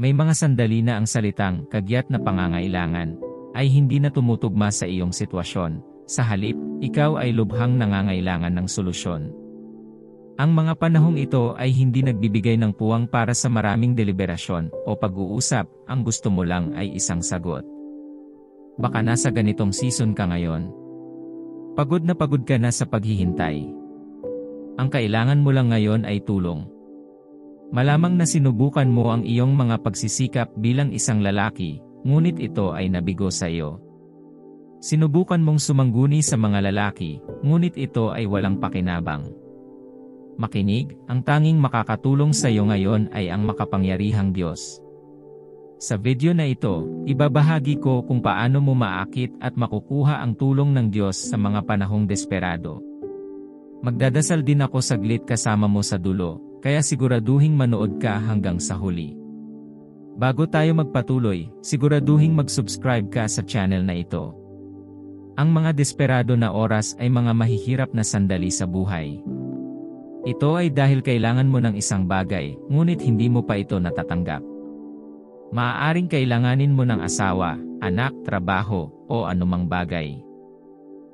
May mga sandali na ang salitang kagyat na pangangailangan ay hindi na tumutugma sa iyong sitwasyon. Sa halip, ikaw ay lubhang nangangailangan ng solusyon. Ang mga panahong ito ay hindi nagbibigay ng puwang para sa maraming deliberasyon o pag-uusap, ang gusto mo lang ay isang sagot. Baka nasa ganitong season ka ngayon. Pagod ka na sa paghihintay. Ang kailangan mo lang ngayon ay tulong. Malamang na sinubukan mo ang iyong mga pagsisikap bilang isang lalaki, ngunit ito ay nabigo sa iyo. Sinubukan mong sumangguni sa mga lalaki, ngunit ito ay walang pakinabang. Makinig, ang tanging makakatulong sa iyo ngayon ay ang makapangyarihang Diyos. Sa video na ito, ibabahagi ko kung paano mo maakit at makukuha ang tulong ng Diyos sa mga panahong desperado. Magdadasal din ako saglit kasama mo sa dulo, kaya siguraduhing manood ka hanggang sa huli. Bago tayo magpatuloy, siguraduhing mag-subscribe ka sa channel na ito. Ang mga desperado na oras ay mga mahihirap na sandali sa buhay. Ito ay dahil kailangan mo ng isang bagay, ngunit hindi mo pa ito natatanggap. Maaaring kailanganin mo ng asawa, anak, trabaho, o anumang bagay.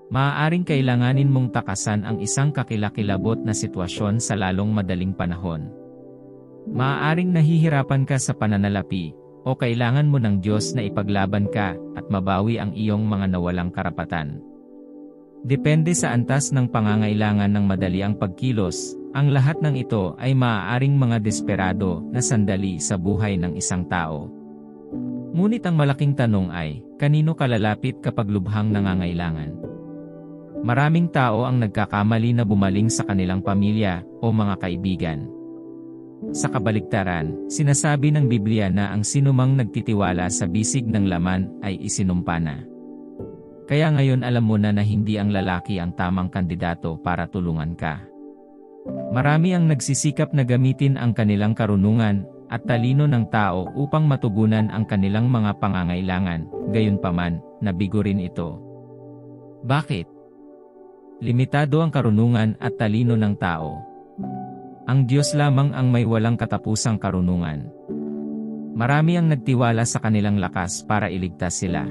Maaaring kailanganin mong takasan ang isang kakilakilabot na sitwasyon sa lalong madaling panahon. Maaaring nahihirapan ka sa pananalapi, o kailangan mo ng Diyos na ipaglaban ka at mabawi ang iyong mga nawalang karapatan. Depende sa antas ng pangangailangan ng madali ang pagkilos, ang lahat ng ito ay maaaring mga desperado na sandali sa buhay ng isang tao. Ngunit ang malaking tanong ay, kanino ka lalapit kapag lubhang nangangailangan? Maraming tao ang nagkakamali na bumaling sa kanilang pamilya o mga kaibigan. Sa kabaligtaran, sinasabi ng Biblia na ang sinumang nagtitiwala sa bisig ng laman ay isinumpa na. Kaya ngayon alam mo na hindi ang lalaki ang tamang kandidato para tulungan ka. Marami ang nagsisikap na gamitin ang kanilang karunungan at talino ng tao upang matugunan ang kanilang mga pangangailangan, gayunpaman, nabigo rin ito. Bakit? Limitado ang karunungan at talino ng tao. Ang Diyos lamang ang may walang katapusang karunungan. Marami ang nagtiwala sa kanilang lakas para iligtas sila.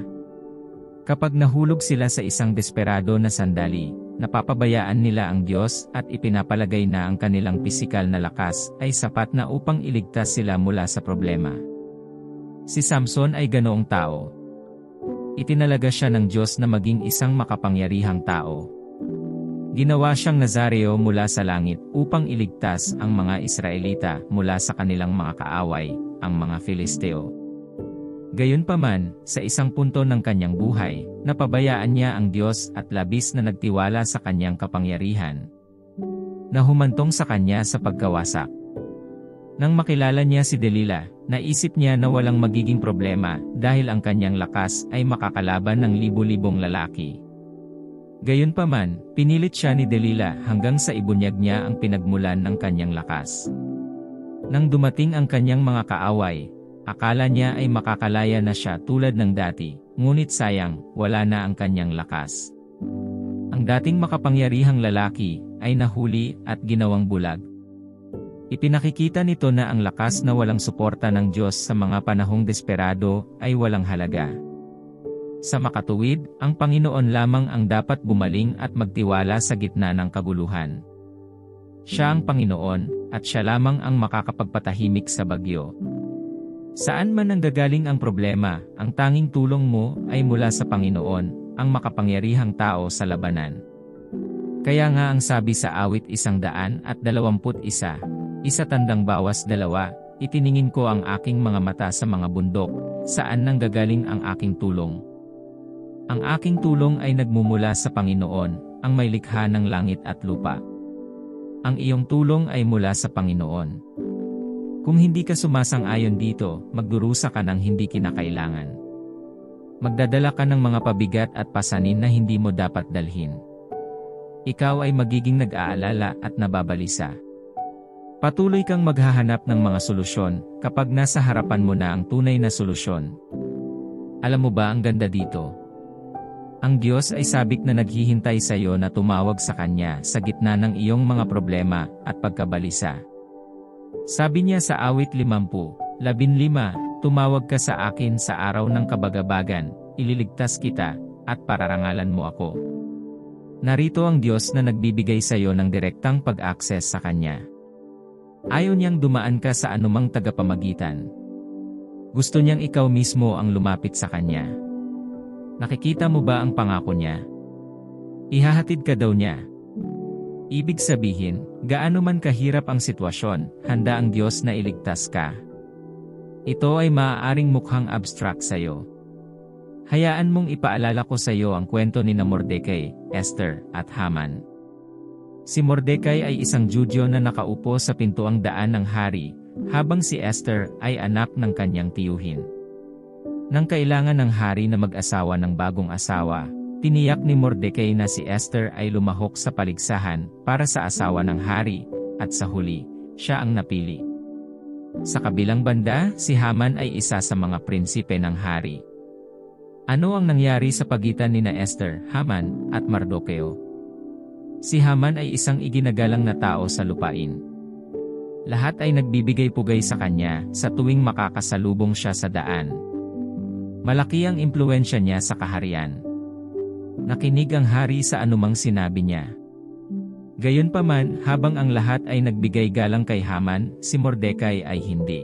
Kapag nahulog sila sa isang desperado na sandali, napapabayaan nila ang Diyos at ipinapalagay na ang kanilang pisikal na lakas ay sapat na upang iligtas sila mula sa problema. Si Samson ay ganoong tao. Itinalaga siya ng Diyos na maging isang makapangyarihang tao. Ginawa siyang Nazareo mula sa langit upang iligtas ang mga Israelita mula sa kanilang mga kaaway, ang mga Filisteo. Gayunpaman, sa isang punto ng kanyang buhay, napabayaan niya ang Diyos at labis na nagtiwala sa kanyang kapangyarihan, na humantong sa kanya sa pagkawasak. Nang makilala niya si Delilah, naisip niya na walang magiging problema dahil ang kanyang lakas ay makakalaban ng libu-libong lalaki. Gayunpaman, pinilit siya ni Delilah hanggang sa ibunyag niya ang pinagmulan ng kanyang lakas. Nang dumating ang kanyang mga kaaway, akala niya ay makakalaya na siya tulad ng dati, ngunit sayang, wala na ang kanyang lakas. Ang dating makapangyarihang lalaki ay nahuli at ginawang bulag. Ipinakikita nito na ang lakas na walang suporta ng Diyos sa mga panahong desperado ay walang halaga. Sa makatuwid, ang Panginoon lamang ang dapat bumaling at magtiwala sa gitna ng kaguluhan. Siya ang Panginoon, at siya lamang ang makakapagpatahimik sa bagyo. Saan man nanggagaling ang problema, ang tanging tulong mo ay mula sa Panginoon, ang makapangyarihang tao sa labanan. Kaya nga ang sabi sa awit 121, 1:2, itiningin ko ang aking mga mata sa mga bundok, saan nanggagaling ang aking tulong. Ang aking tulong ay nagmumula sa Panginoon, ang may likha ng langit at lupa. Ang iyong tulong ay mula sa Panginoon. Kung hindi ka sumasang-ayon dito, magdurusa ka ng hindi kinakailangan. Magdadala ka ng mga pabigat at pasanin na hindi mo dapat dalhin. Ikaw ay magiging nag-aalala at nababalisa. Patuloy kang maghahanap ng mga solusyon kapag nasa harapan mo na ang tunay na solusyon. Alam mo ba ang ganda dito? Ang Diyos ay sabik na naghihintay sa iyo na tumawag sa Kanya sa gitna ng iyong mga problema at pagkabalisa. Sabi niya sa awit 50:15, tumawag ka sa akin sa araw ng kabagabagan, ililigtas kita, at pararangalan mo ako. Narito ang Diyos na nagbibigay sa iyo ng direktang pag-access sa Kanya. Ayaw niyang dumaan ka sa anumang tagapamagitan. Gusto niyang ikaw mismo ang lumapit sa Kanya. Nakikita mo ba ang pangako niya? Ihahatid ka daw niya. Ibig sabihin, gaano man kahirap ang sitwasyon, handa ang Diyos na iligtas ka. Ito ay maaaring mukhang abstract sa iyo. Hayaan mong ipaalala ko sa iyo ang kwento ni Mordecai, Esther, at Haman. Si Mordecai ay isang Judyo na nakaupo sa pintuang daan ng hari, habang si Esther ay anak ng kanyang tiyuhin. Nang kailangan ng hari na mag-asawa ng bagong asawa, tiniyak ni Mordecai na si Esther ay lumahok sa paligsahan para sa asawa ng hari, at sa huli, siya ang napili. Sa kabilang banda, si Haman ay isa sa mga prinsipe ng hari. Ano ang nangyari sa pagitan ni Esther, Haman, at Mardocheo? Si Haman ay isang iginagalang na tao sa lupain. Lahat ay nagbibigay pugay sa kanya sa tuwing makakasalubong siya sa daan. Malaki ang impluwensya niya sa kaharian. Nakinig ang hari sa anumang sinabi niya. Gayunpaman, habang ang lahat ay nagbigay galang kay Haman, si Mordecai ay hindi.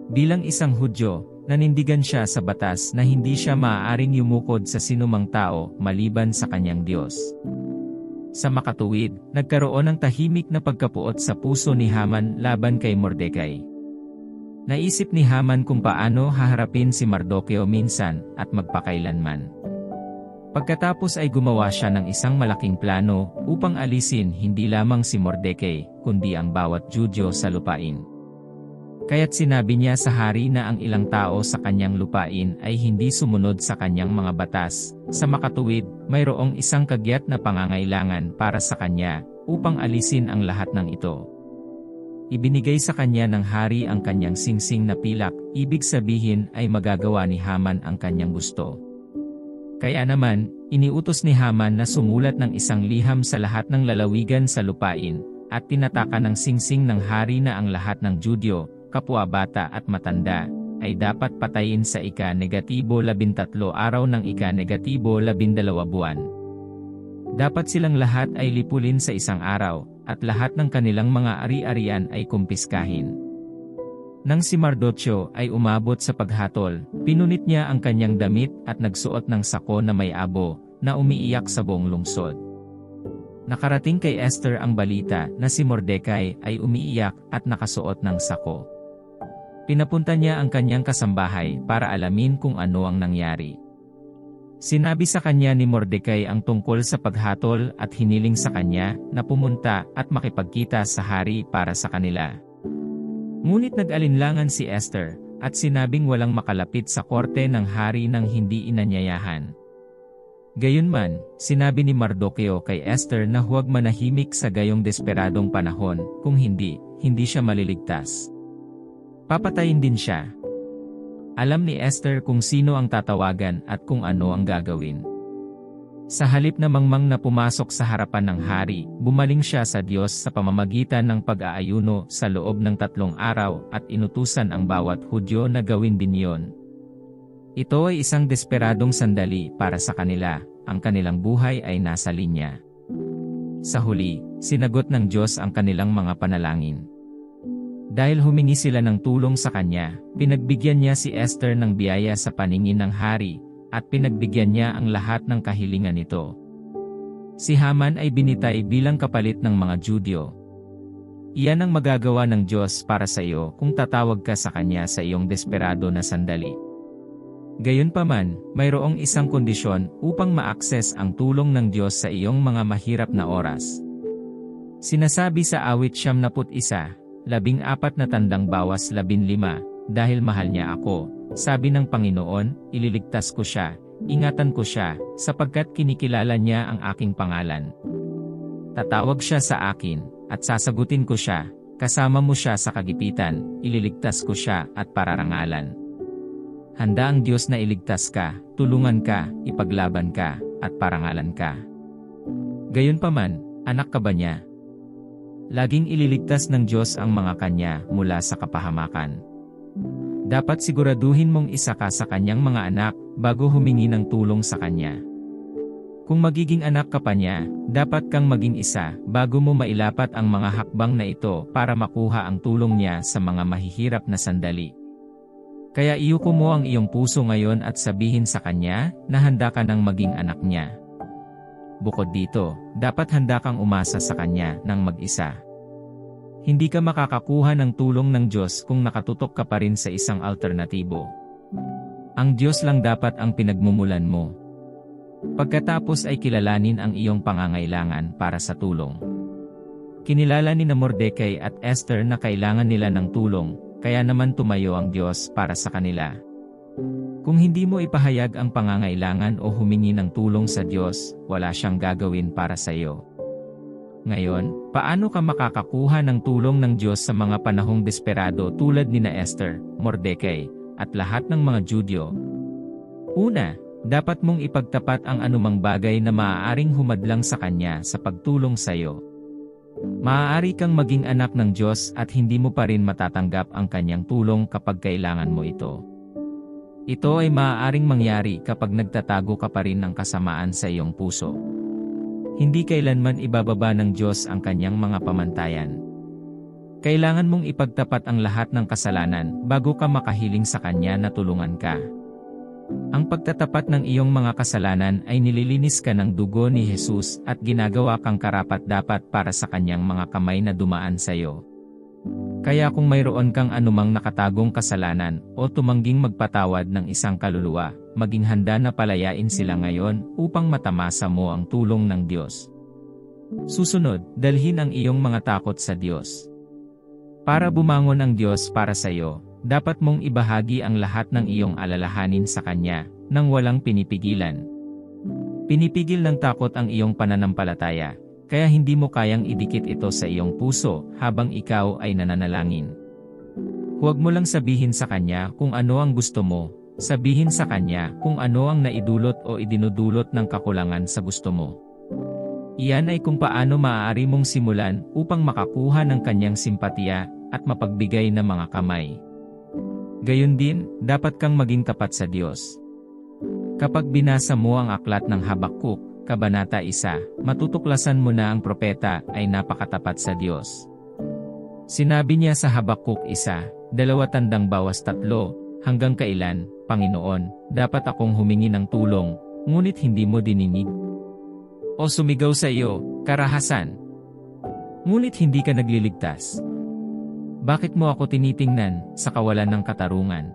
Bilang isang Hudyo, nanindigan siya sa batas na hindi siya maaaring yumukod sa sinumang tao maliban sa kanyang Diyos. Sa makatuwid, nagkaroon ng tahimik na pagkapuot sa puso ni Haman laban kay Mordecai. Naisip ni Haman kung paano haharapin si Mardocheo minsan at magpakailanman. Pagkatapos ay gumawa siya ng isang malaking plano upang alisin hindi lamang si Mordecai, kundi ang bawat Judyo sa lupain. Kaya't sinabi niya sa hari na ang ilang tao sa kanyang lupain ay hindi sumunod sa kanyang mga batas. Sa makatuwid, mayroong isang kagyat na pangangailangan para sa kanya upang alisin ang lahat ng ito. Ibinigay sa kanya ng hari ang kanyang singsing na pilak, ibig sabihin ay magagawa ni Haman ang kanyang gusto. Kaya naman, iniutos ni Haman na sumulat ng isang liham sa lahat ng lalawigan sa lupain, at tinataka ng singsing ng hari na ang lahat ng Judyo, kapwa bata at matanda, ay dapat patayin sa ika-13 araw ng ika-12 buwan. Dapat silang lahat ay lipulin sa isang araw, at lahat ng kanilang mga ari-arian ay kumpiskahin. Nang si Mardocheo ay umabot sa paghatol, pinunit niya ang kanyang damit at nagsuot ng sako na may abo, na umiiyak sa buong lungsod. Nakarating kay Esther ang balita na si Mordecai ay umiiyak at nakasuot ng sako. Pinapunta niya ang kanyang kasambahay para alamin kung ano ang nangyari. Sinabi sa kanya ni Mordecai ang tungkol sa paghatol at hiniling sa kanya na pumunta at makipagkita sa hari para sa kanila. Ngunit nag-alinlangan si Esther at sinabing walang makalapit sa korte ng hari nang hindi inanyayahan. Gayunman, sinabi ni Mardocheo kay Esther na huwag manahimik sa gayong desperadong panahon, kung hindi siya maliligtas. Papatayin din siya. Alam ni Esther kung sino ang tatawagan at kung ano ang gagawin. Sa halip na mangmang na pumasok sa harapan ng hari, bumaling siya sa Diyos sa pamamagitan ng pag-aayuno sa loob ng 3 araw at inutusan ang bawat Hudyo na gawin din iyon. Ito ay isang desperadong sandali para sa kanila, ang kanilang buhay ay nasa linya. Sa huli, sinagot ng Diyos ang kanilang mga panalangin. Dahil humingi sila ng tulong sa kanya, pinagbigyan niya si Esther ng biyaya sa paningin ng hari, at pinagbigyan niya ang lahat ng kahilingan nito. Si Haman ay binitay bilang kapalit ng mga Judyo. Iyan ang magagawa ng Diyos para sa iyo kung tatawag ka sa Kanya sa iyong desperado na sandali. Gayunpaman, mayroong isang kondisyon upang ma-access ang tulong ng Diyos sa iyong mga mahirap na oras. Sinasabi sa awit 71:14 na tandang bawas 15, dahil mahal niya ako, sabi ng Panginoon, ililigtas ko siya, ingatan ko siya, sapagkat kinikilala niya ang aking pangalan. Tatawag siya sa akin, at sasagutin ko siya, kasama mo siya sa kagipitan, ililigtas ko siya at pararangalan. Handa ang Diyos na iligtas ka, tulungan ka, ipaglaban ka, at parangalan ka. Gayunpaman, anak ka ba niya? Laging ililigtas ng Diyos ang mga kanya mula sa kapahamakan. Dapat siguraduhin mong isa ka sa kanyang mga anak bago humingi ng tulong sa kanya. Kung magiging anak ka pa niya, dapat kang maging isa bago mo mailapat ang mga hakbang na ito para makuha ang tulong niya sa mga mahihirap na sandali. Kaya iyuko mo ang iyong puso ngayon at sabihin sa kanya na handa ka nang maging anak niya. Bukod dito, dapat handa kang umasa sa kanya ng mag-isa. Hindi ka makakakuha ng tulong ng Diyos kung nakatutok ka pa rin sa isang alternatibo. Ang Diyos lang dapat ang pinagmumulan mo. Pagkatapos ay kilalanin ang iyong pangangailangan para sa tulong. Kinilala ni Mordecai at Esther na kailangan nila ng tulong, kaya naman tumayo ang Diyos para sa kanila. Kung hindi mo ipahayag ang pangangailangan o humingi ng tulong sa Diyos, wala siyang gagawin para sa iyo. Ngayon, paano ka makakakuha ng tulong ng Diyos sa mga panahong desperado tulad ni Esther, Mordecai, at lahat ng mga Judyo? Una, dapat mong ipagtapat ang anumang bagay na maaaring humadlang sa Kanya sa pagtulong sa iyo. Maaari kang maging anak ng Diyos at hindi mo pa rin matatanggap ang Kanyang tulong kapag kailangan mo ito. Ito ay maaaring mangyari kapag nagtatago ka pa rin ng kasamaan sa iyong puso. Hindi kailanman ibababa ng Diyos ang Kanyang mga pamantayan. Kailangan mong ipagtapat ang lahat ng kasalanan bago ka makahiling sa Kanya na tulungan ka. Ang pagtatapat ng iyong mga kasalanan ay nililinis ka ng dugo ni Jesus at ginagawa kang karapat-dapat para sa Kanyang mga kamay na dumaan sa iyo. Kaya kung mayroon kang anumang nakatagong kasalanan o tumangging magpatawad ng isang kaluluwa, maging handa na palayain sila ngayon upang matamasa mo ang tulong ng Diyos. Susunod, dalhin ang iyong mga takot sa Diyos. Para bumangon ang Diyos para sa iyo, dapat mong ibahagi ang lahat ng iyong alalahanin sa Kanya, nang walang pinipigilan. Pinipigil ng takot ang iyong pananampalataya, kaya hindi mo kayang idikit ito sa iyong puso habang ikaw ay nananalangin. Huwag mo lang sabihin sa Kanya kung ano ang gusto mo, sabihin sa Kanya kung ano ang naidulot o idinudulot ng kakulangan sa gusto mo. Iyan ay kung paano maaari mong simulan upang makakuha ng Kanyang simpatiya at mapagbigay ng mga kamay. Gayon din, dapat kang maging tapat sa Diyos. Kapag binasa mo ang aklat ng Habakuk, Kabanata 1, matutuklasan mo na ang propeta ay napakatapat sa Diyos. Sinabi niya sa Habakuk 1:2, hanggang kailan, Panginoon, dapat akong humingi ng tulong, ngunit hindi mo dininig? O sumigaw sa iyo, karahasan, ngunit hindi ka nagliligtas? Bakit mo ako tinitingnan sa kawalan ng katarungan?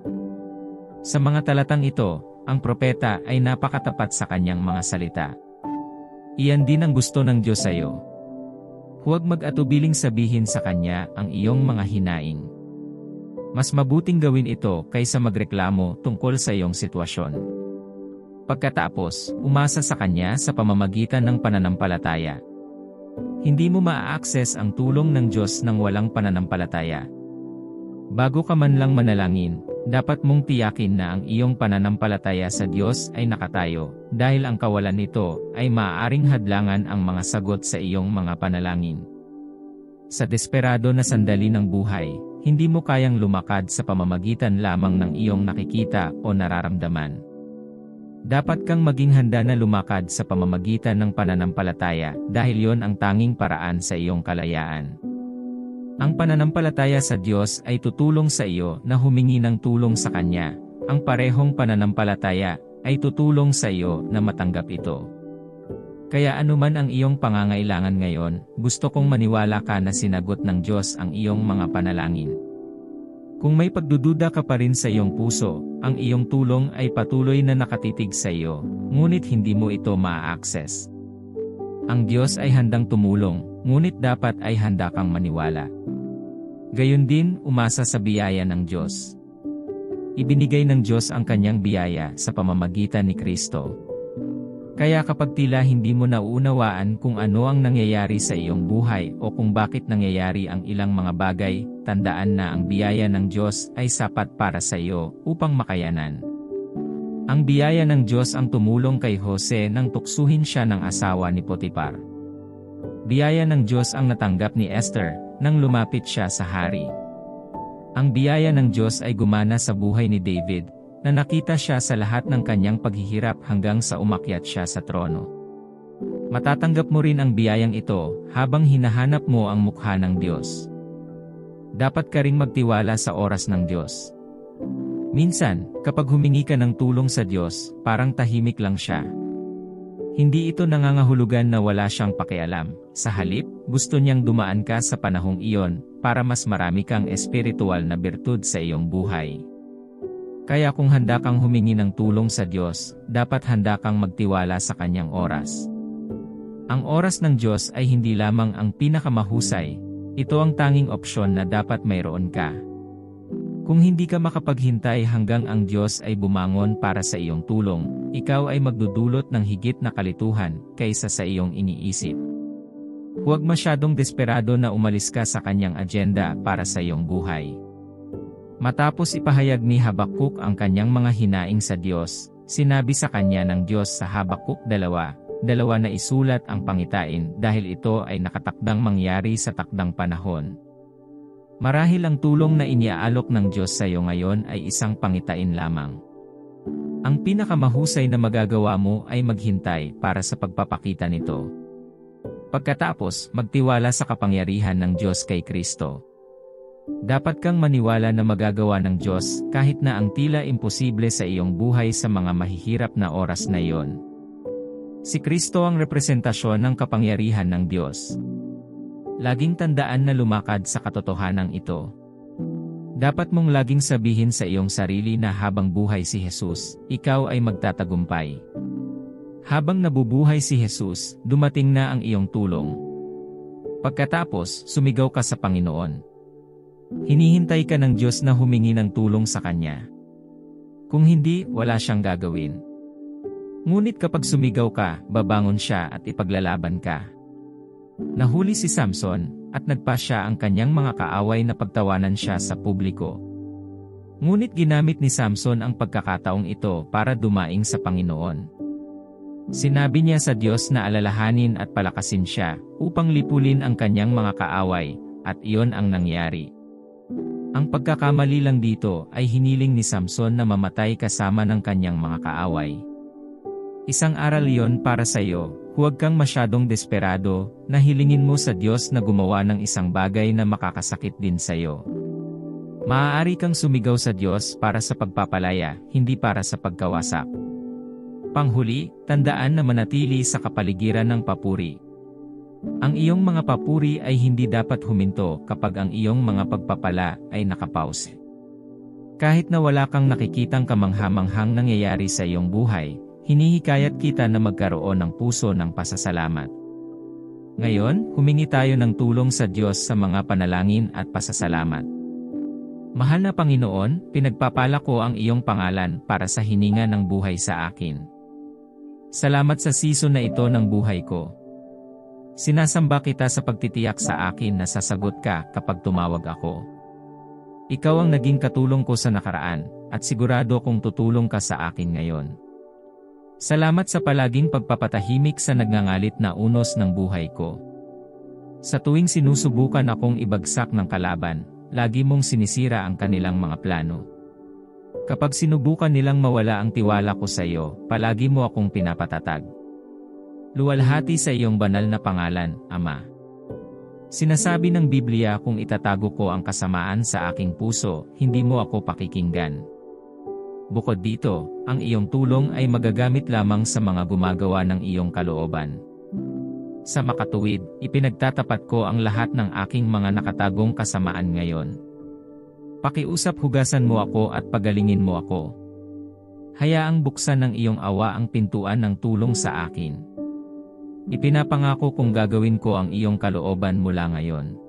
Sa mga talatang ito, ang propeta ay napakatapat sa kanyang mga salita. Iyan din ang gusto ng Diyos sa iyo. Huwag mag-atubiling sabihin sa Kanya ang iyong mga hinaing. Mas mabuting gawin ito kaysa magreklamo tungkol sa iyong sitwasyon. Pagkatapos, umasa sa Kanya sa pamamagitan ng pananampalataya. Hindi mo maa-access ang tulong ng Diyos nang walang pananampalataya. Bago ka man lang manalangin, dapat mong tiyakin na ang iyong pananampalataya sa Diyos ay nakatayo, dahil ang kawalan nito ay maaaring hadlangan ang mga sagot sa iyong mga panalangin. Sa desperado na sandali ng buhay, hindi mo kayang lumakad sa pamamagitan lamang ng iyong nakikita o nararamdaman. Dapat kang maging handa na lumakad sa pamamagitan ng pananampalataya dahil yon ang tanging paraan sa iyong kalayaan. Ang pananampalataya sa Diyos ay tutulong sa iyo na humingi ng tulong sa Kanya. Ang parehong pananampalataya ay tutulong sa iyo na matanggap ito. Kaya anuman ang iyong pangangailangan ngayon, gusto kong maniwala ka na sinagot ng Diyos ang iyong mga panalangin. Kung may pagdududa ka pa rin sa iyong puso, ang iyong tulong ay patuloy na nakatitig sa iyo, ngunit hindi mo ito ma-access. Ang Diyos ay handang tumulong, ngunit dapat ay handa kang maniwala. Gayon din, umasa sa biyaya ng Diyos. Ibinigay ng Diyos ang Kanyang biyaya sa pamamagitan ni Kristo. Kaya kapag tila hindi mo nauunawaan kung ano ang nangyayari sa iyong buhay o kung bakit nangyayari ang ilang mga bagay, tandaan na ang biyaya ng Diyos ay sapat para sa iyo upang makayanan. Ang biyaya ng Diyos ang tumulong kay Jose nang tuksuhin siya ng asawa ni Potiphar. Biyaya ng Diyos ang natanggap ni Esther nang lumapit siya sa hari. Ang biyaya ng Diyos ay gumana sa buhay ni David, na nakita siya sa lahat ng kanyang paghihirap hanggang sa umakyat siya sa trono. Matatanggap mo rin ang biyayang ito habang hinahanap mo ang mukha ng Diyos. Dapat ka ring magtiwala sa oras ng Diyos. Minsan, kapag humingi ka ng tulong sa Diyos, parang tahimik lang siya. Hindi ito nangangahulugan na wala siyang pakialam. Sa halip, gusto niyang dumaan ka sa panahong iyon para mas marami kang espiritual na birtud sa iyong buhay. Kaya kung handa kang humingi ng tulong sa Diyos, dapat handa kang magtiwala sa Kanyang oras. Ang oras ng Diyos ay hindi lamang ang pinakamahusay, ito ang tanging opsyon na dapat mayroon ka. Kung hindi ka makapaghintay hanggang ang Diyos ay bumangon para sa iyong tulong, ikaw ay magdudulot ng higit na kalituhan kaysa sa iyong iniisip. Huwag masyadong desperado na umalis ka sa kanyang agenda para sa iyong buhay. Matapos ipahayag ni Habakuk ang kanyang mga hinaing sa Diyos, sinabi sa kanya ng Diyos sa Habakuk 2:2 na isulat ang pangitain dahil ito ay nakatakdang mangyari sa takdang panahon. Marahil ang tulong na iniaalok ng Diyos sa iyo ngayon ay isang pangitain lamang. Ang pinakamahusay na magagawa mo ay maghintay para sa pagpapakita nito. Pagkatapos, magtiwala sa kapangyarihan ng Diyos kay Kristo. Dapat kang maniwala na magagawa ng Diyos kahit na ang tila imposible sa iyong buhay sa mga mahihirap na oras na iyon. Si Kristo ang representasyon ng kapangyarihan ng Diyos. Laging tandaan na lumakad sa katotohanan ito. Dapat mong laging sabihin sa iyong sarili na habang buhay si Jesus, ikaw ay magtatagumpay. Habang nabubuhay si Jesus, dumating na ang iyong tulong. Pagkatapos, sumigaw ka sa Panginoon. Hinihintay ka ng Diyos na humingi ng tulong sa Kanya. Kung hindi, wala siyang gagawin. Ngunit kapag sumigaw ka, babangon siya at ipaglalaban ka. Nahuli si Samson, at nagpa siya ang kanyang mga kaaway na pagtawanan siya sa publiko. Ngunit ginamit ni Samson ang pagkakataong ito para dumaing sa Panginoon. Sinabi niya sa Diyos na alalahanin at palakasin siya, upang lipulin ang kanyang mga kaaway, at iyon ang nangyari. Ang pagkakamali lang dito ay hiniling ni Samson na mamatay kasama ng kanyang mga kaaway. Isang aral iyon para sa iyo. Huwag kang masyadong desperado na hilingin mo sa Diyos na gumawa ng isang bagay na makakasakit din sa iyo. Maaari kang sumigaw sa Diyos para sa pagpapalaya, hindi para sa pagkawasak. Panghuli, tandaan na manatili sa kapaligiran ng papuri. Ang iyong mga papuri ay hindi dapat huminto kapag ang iyong mga pagpapala ay nakapause. Kahit na wala kang nakikitang kamangha-manghang nangyayari sa iyong buhay, hinihikayat kita na magkaroon ng puso ng pasasalamat. Ngayon, humingi tayo ng tulong sa Diyos sa mga panalangin at pasasalamat. Mahal na Panginoon, pinagpapala ko ang iyong pangalan para sa hininga ng buhay sa akin. Salamat sa season na ito ng buhay ko. Sinasamba kita sa pagtitiyak sa akin na sasagot ka kapag tumawag ako. Ikaw ang naging katulong ko sa nakaraan, at sigurado kong tutulong ka sa akin ngayon. Salamat sa palaging pagpapatahimik sa nagngangalit na unos ng buhay ko. Sa tuwing sinusubukan akong ibagsak ng kalaban, lagi mong sinisira ang kanilang mga plano. Kapag sinubukan nilang mawala ang tiwala ko sa iyo, palagi mo akong pinapatatag. Luwalhati sa iyong banal na pangalan, Ama. Sinasabi ng Biblia kung itatago ko ang kasamaan sa aking puso, hindi mo ako pakikinggan. Bukod dito, ang iyong tulong ay magagamit lamang sa mga gumagawa ng iyong kalooban. Sa makatuwid, ipinagtatapat ko ang lahat ng aking mga nakatagong kasamaan ngayon. Pakiusap hugasan mo ako at pagalingin mo ako. Hayaang buksan ng iyong awa ang pintuan ng tulong sa akin. Ipinapangako kong gagawin ko ang iyong kalooban mula ngayon.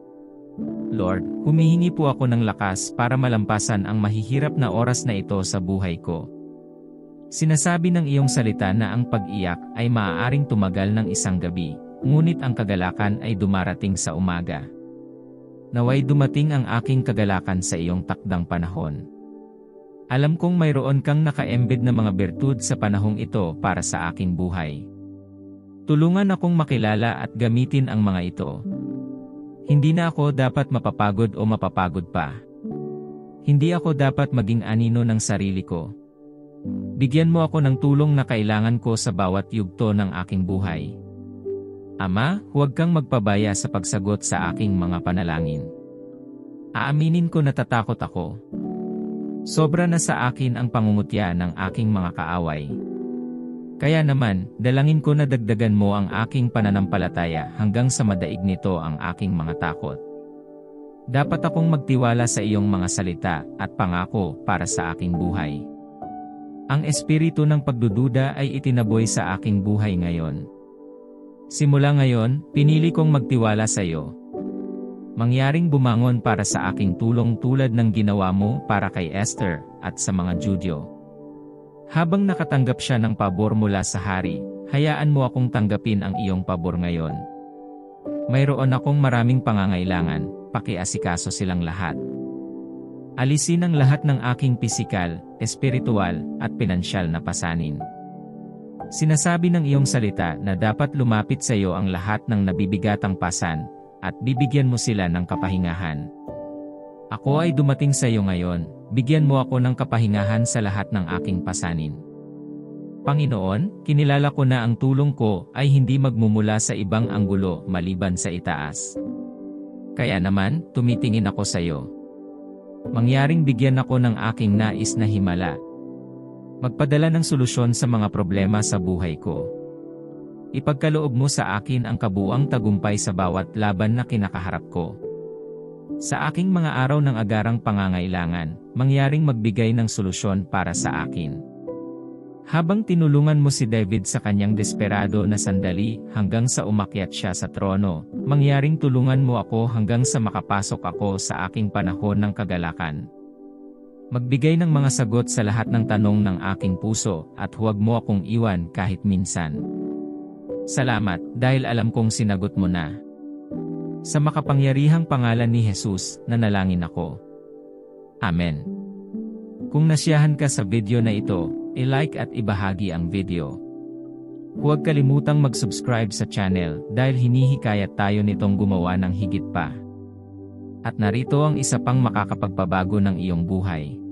Lord, humihingi po ako ng lakas para malampasan ang mahihirap na oras na ito sa buhay ko. Sinasabi ng iyong salita na ang pag-iyak ay maaaring tumagal ng isang gabi, ngunit ang kagalakan ay dumarating sa umaga. Naway dumating ang aking kagalakan sa iyong takdang panahon. Alam kong mayroon kang naka-embed na mga bertud sa panahong ito para sa aking buhay. Tulungan akong makilala at gamitin ang mga ito. Hindi na ako dapat mapapagod o mapapagod pa. Hindi ako dapat maging anino ng sarili ko. Bigyan mo ako ng tulong na kailangan ko sa bawat yugto ng aking buhay. Ama, huwag kang magpabaya sa pagsagot sa aking mga panalangin. Aaminin ko na natatakot ako. Sobra na sa akin ang pangungutya ng aking mga kaaway. Kaya naman, dalangin ko na dagdagan mo ang aking pananampalataya hanggang sa madaig nito ang aking mga takot. Dapat akong magtiwala sa iyong mga salita at pangako para sa aking buhay. Ang espiritu ng pagdududa ay itinaboy sa aking buhay ngayon. Simula ngayon, pinili kong magtiwala sa iyo. Mangyaring bumangon para sa aking tulong tulad ng ginawa mo para kay Esther at sa mga Judyo. Habang nakatanggap siya ng pabor mula sa hari, hayaan mo akong tanggapin ang iyong pabor ngayon. Mayroon akong maraming pangangailangan, pakiasikaso silang lahat. Alisin ang lahat ng aking pisikal, espiritual, at pinansyal na pasanin. Sinasabi ng iyong salita na dapat lumapit sa iyo ang lahat ng nabibigatang pasan, at bibigyan mo sila ng kapahingahan. Ako ay dumating sa iyo ngayon, bigyan mo ako ng kapahingahan sa lahat ng aking pasanin. Panginoon, kinilala ko na ang tulong ko ay hindi magmumula sa ibang anggulo maliban sa itaas. Kaya naman, tumitingin ako sa iyo. Mangyaring bigyan ako ng aking nais na himala. Magpadala ng solusyon sa mga problema sa buhay ko. Ipagkaloob mo sa akin ang kabuuang tagumpay sa bawat laban na kinakaharap ko. Sa aking mga araw ng agarang pangangailangan, mangyaring magbigay ng solusyon para sa akin. Habang tinulungan mo si David sa kanyang desperado na sandali hanggang sa umakyat siya sa trono, mangyaring tulungan mo ako hanggang sa makapasok ako sa aking panahon ng kagalakan. Magbigay ng mga sagot sa lahat ng tanong ng aking puso at huwag mo akong iwan kahit minsan. Salamat dahil alam kong sinagot mo na. Sa makapangyarihang pangalan ni Jesus, nanalangin ako. Amen. Kung nasiyahan ka sa video na ito, i-like at ibahagi ang video. Huwag kalimutang mag-subscribe sa channel dahil hinihikayat tayo nitong gumawa ng higit pa. At narito ang isa pang makakapagpabago ng iyong buhay.